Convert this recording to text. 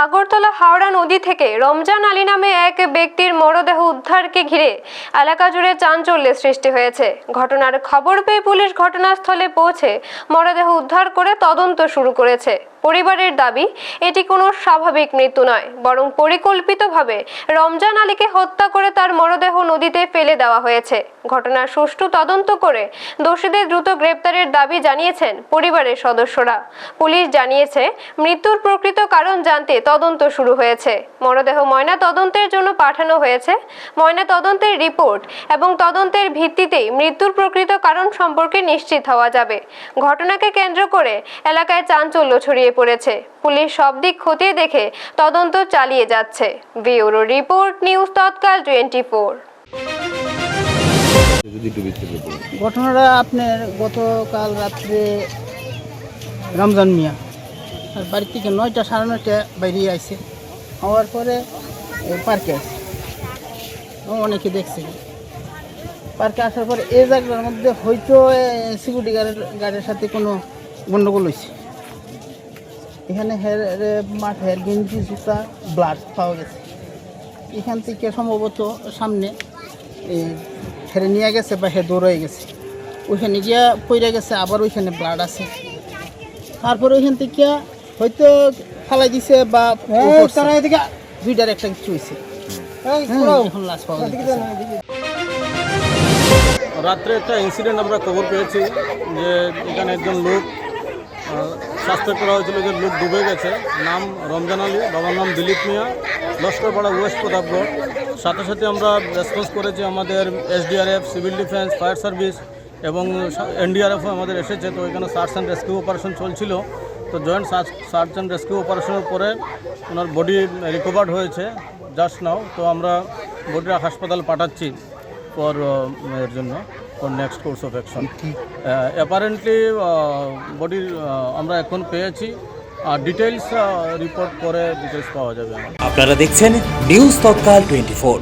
আগরতলা হাওড়া নদী থেকে রমজান আলী নামে এক ব্যক্তির মরদেহ উদ্ধারকে ঘিরে এলাকা জুড়ে চাঞ্চল্যের সৃষ্টি হয়েছে। ঘটনার খবর পেয়ে পুলিশ ঘটনাস্থলে পৌঁছে মরদেহ উদ্ধার করে তদন্ত শুরু করেছে। পরিবারের দাবি, এটি কোনো স্বাভাবিক মৃত্যু নয়, বরং পরিকল্পিতভাবে রমজান আলীকে হত্যা করে তার মরদেহ নদীতে ফেলে দেওয়া হয়েছে। ঘটনার সুষ্ঠু তদন্ত করে দোষীদের দ্রুত গ্রেপ্তারের দাবি জানিয়েছেন পরিবারের সদস্যরা। পুলিশ জানিয়েছে, মৃত্যুর প্রকৃত কারণ জানতে তদন্ত শুরু হয়েছে। মরদেহ ময়না তদন্তের জন্য পাঠানো হয়েছে। ময়না তদন্তের রিপোর্ট এবং তদন্তের ভিত্তিতেই মৃত্যুর প্রকৃত কারণ সম্পর্কে নিশ্চিত হওয়া যাবে। ঘটনাকে কেন্দ্র করে এলাকায় চাঞ্চল্য ছড়িয়ে পড়েছে। পুলিশ সব দিক খতিয়ে দেখে তদন্ত চালিয়ে যাচ্ছে। ব্যুরো রিপোর্ট, নিউজ তৎকাল 24। ঘটনাটা আপনার গতকাল রাত্রে রমজান মিয়া আর বাড়ি থেকে 9টা সাড়ে 9টা বেরিয়ে আসছে। হওয়ার পরে পার্কে আসছে, অনেকে দেখছে। পার্কে আসার পরে এই জায়গার মধ্যে হয়তো সিকিউরিটি গার্ডের সাথে কোনো গণ্ডগোল হয়েছে। এখানে মাঠ হেয়ার গেঞ্জি জুতা ব্লাড পাওয়া গেছে। এখান থেকে সম্ভবত সামনে ফেরে নিয়ে গেছে বা দৌড়ে গেছে, ওইখানে গিয়া পড়ে গেছে, আবার ওইখানে ব্লাড আছে। তারপরে ওইখান থেকে হয়তো ফালাই দিছে বা দুইটার একটা কিছু হয়েছে। এখন লাশ পাওয়া গেছে। রাত্রে একটা ইনসিডেন্ট আমরা খবর পেয়েছি যে এখানে একজন লোক স্বাস্থ্য করা হয়েছিল, যে লোক ডুবে গেছে। নাম রমজান আলী, বাবার নাম দিলীপ মিয়া, লস্করপাড়া ওয়েস্ট প্রতাপগড়। সাথে সাথে আমরা রেসপন্স করেছি, আমাদের SDRF, civil defence, fire service এবং NDRFও আমাদের এসেছে। তো এখানে সার্চ অ্যান্ড রেস্কিউ অপারেশন চলছিল। তো জয়েন্ট সার্চ অ্যান্ড রেস্কিউ অপারেশনের পরে ওনার বডি রিকভার্ড হয়েছে জাস্ট নাও। তো আমরা বডিটা হাসপাতাল পাঠাচ্ছি ফর এর জন্য for next course of action. Apparently বডির আমরা এখন পেয়েছি, আর ডিটেলস রিপোর্ট করে ডিটেলস পাওয়া যাবে। আপনারা দেখছেন নিউজ তৎকাল 24।